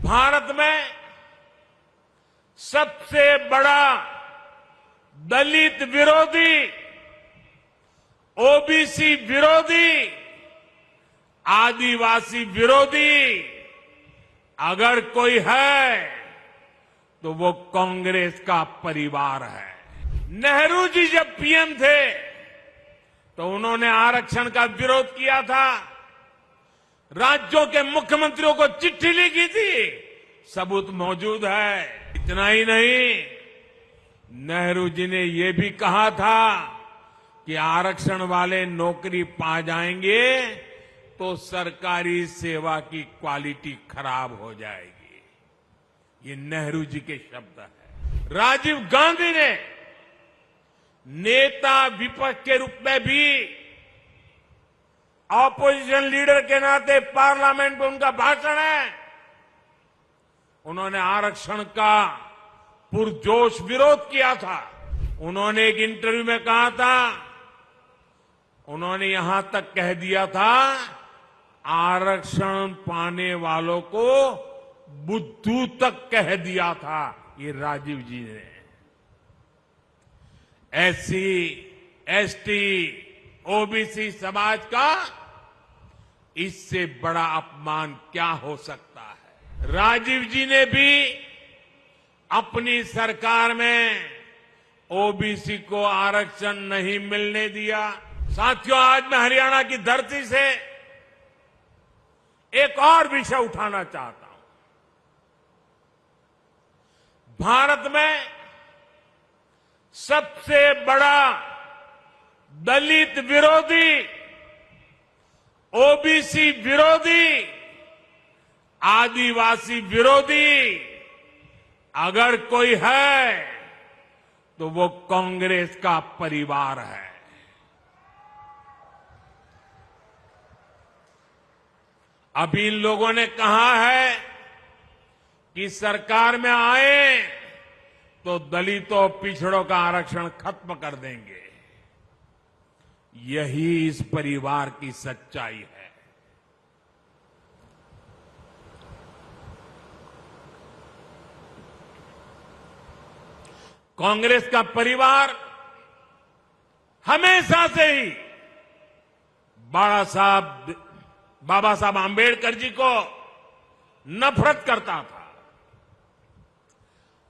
भारत में सबसे बड़ा दलित विरोधी, ओबीसी विरोधी, आदिवासी विरोधी अगर कोई है तो वो कांग्रेस का परिवार है। नेहरू जी जब पीएम थे तो उन्होंने आरक्षण का विरोध किया था, राज्यों के मुख्यमंत्रियों को चिट्ठी लिखी थी, सबूत मौजूद है। इतना ही नहीं, नेहरू जी ने यह भी कहा था कि आरक्षण वाले नौकरी पा जाएंगे तो सरकारी सेवा की क्वालिटी खराब हो जाएगी। ये नेहरू जी के शब्द हैं। राजीव गांधी ने नेता विपक्ष के रूप में भी, ऑपोजिशन लीडर के नाते पार्लियामेंट में उनका भाषण है, उन्होंने आरक्षण का पुरजोश विरोध किया था। उन्होंने एक इंटरव्यू में कहा था, उन्होंने यहां तक कह दिया था, आरक्षण पाने वालों को बुद्धू तक कह दिया था। ये राजीव जी ने। एससी, एसटी, ओबीसी समाज का इससे बड़ा अपमान क्या हो सकता है। राजीव जी ने भी अपनी सरकार में ओबीसी को आरक्षण नहीं मिलने दिया। साथियों, आज मैं हरियाणा की धरती से एक और विषय उठाना चाहता हूं। भारत में सबसे बड़ा दलित विरोधी, ओबीसी विरोधी, आदिवासी विरोधी अगर कोई है तो वो कांग्रेस का परिवार है। अभी इन लोगों ने कहा है कि सरकार में आए तो दलितों, पिछड़ों का आरक्षण खत्म कर देंगे। यही इस परिवार की सच्चाई है। कांग्रेस का परिवार हमेशा से ही बाबा साहब आंबेडकर जी को नफरत करता था,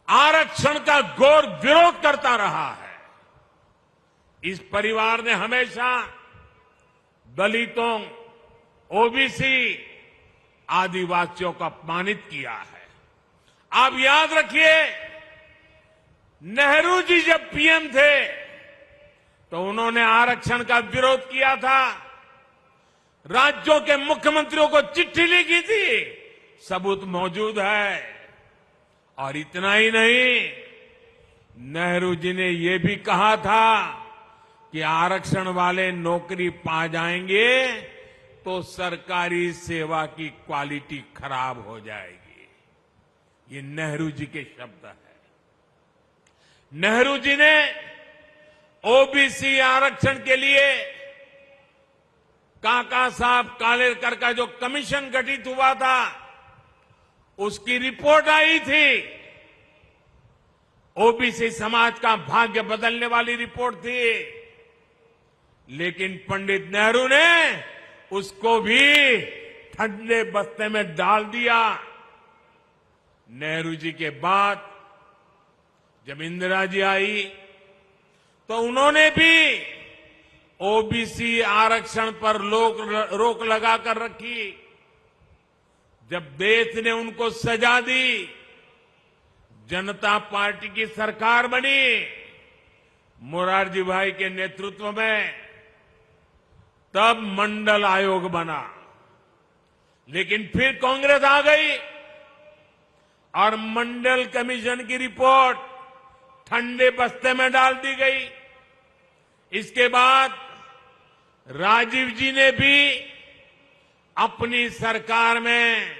आरक्षण का घोर विरोध करता रहा है। इस परिवार ने हमेशा दलितों, ओबीसी, आदिवासियों को अपमानित किया है। आप याद रखिए, नेहरू जी जब पीएम थे तो उन्होंने आरक्षण का विरोध किया था, राज्यों के मुख्यमंत्रियों को चिट्ठी लिखी थी, सबूत मौजूद है। और इतना ही नहीं, नेहरू जी ने यह भी कहा था कि आरक्षण वाले नौकरी पा जाएंगे तो सरकारी सेवा की क्वालिटी खराब हो जाएगी। ये नेहरू जी के शब्द हैं। नेहरू जी ने ओबीसी आरक्षण के लिए काका साहब कालेलकर का जो कमीशन गठित हुआ था, उसकी रिपोर्ट आई थी। ओबीसी समाज का भाग्य बदलने वाली रिपोर्ट थी, लेकिन पंडित नेहरू ने उसको भी ठंडे बस्ते में डाल दिया। नेहरू जी के बाद जब इंदिरा जी आई तो उन्होंने भी ओबीसी आरक्षण पर रोक लगाकर रखी। जब देश ने उनको सजा दी, जनता पार्टी की सरकार बनी, मोरारजी भाई के नेतृत्व में, तब मंडल आयोग बना। लेकिन फिर कांग्रेस आ गई और मंडल कमीशन की रिपोर्ट ठंडे बस्ते में डाल दी गई। इसके बाद राजीव जी ने भी अपनी सरकार में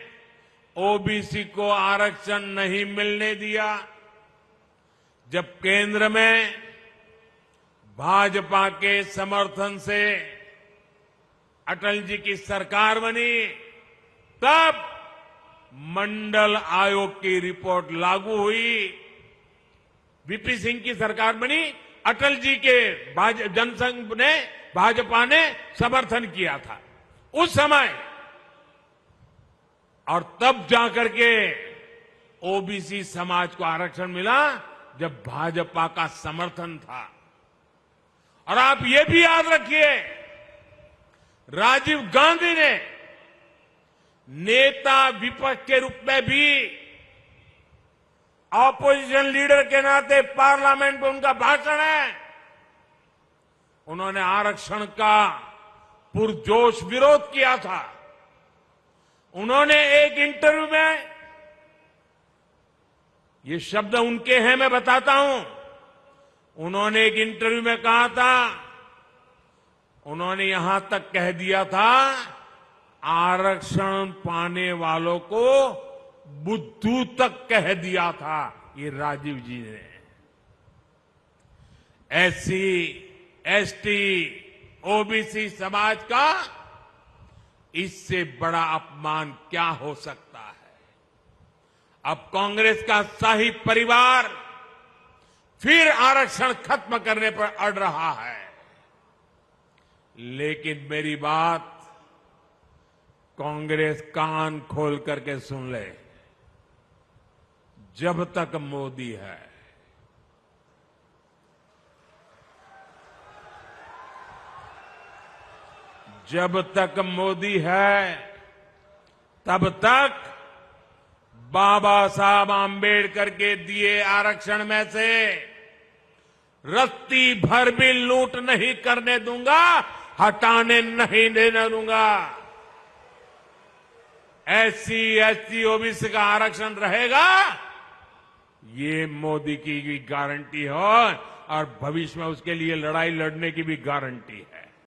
ओबीसी को आरक्षण नहीं मिलने दिया। जब केंद्र में भाजपा के समर्थन से अटल जी की सरकार बनी, तब मंडल आयोग की रिपोर्ट लागू हुई, वीपी सिंह की सरकार बनी, अटल जी के जनसंघ ने, भाजपा ने समर्थन किया था उस समय, और तब जाकर के ओबीसी समाज को आरक्षण मिला जब भाजपा का समर्थन था। और आप ये भी याद रखिए, राजीव गांधी ने नेता विपक्ष के रूप में भी, ऑपोजिशन लीडर के नाते पार्लियामेंट में उनका भाषण है, उन्होंने आरक्षण का पुरजोश विरोध किया था। उन्होंने एक इंटरव्यू में, ये शब्द उनके हैं, मैं बताता हूं, उन्होंने एक इंटरव्यू में कहा था, उन्होंने यहां तक कह दिया था, आरक्षण पाने वालों को बुद्धू तक कह दिया था ये राजीव जी ने। एससी, एसटी, ओबीसी समाज का इससे बड़ा अपमान क्या हो सकता है। अब कांग्रेस का शाही परिवार फिर आरक्षण खत्म करने पर अड़ रहा है, लेकिन मेरी बात कांग्रेस कान खोल करके सुन ले, जब तक मोदी है, जब तक मोदी है, तब तक बाबा साहब आंबेडकर के दिए आरक्षण में से रत्ती भर भी लूट नहीं करने दूंगा, हटाने नहीं देने दूंगा। एससी, एसटी, ओबीसी का आरक्षण रहेगा, ये मोदी की भी गारंटी है और भविष्य में उसके लिए लड़ाई लड़ने की भी गारंटी है।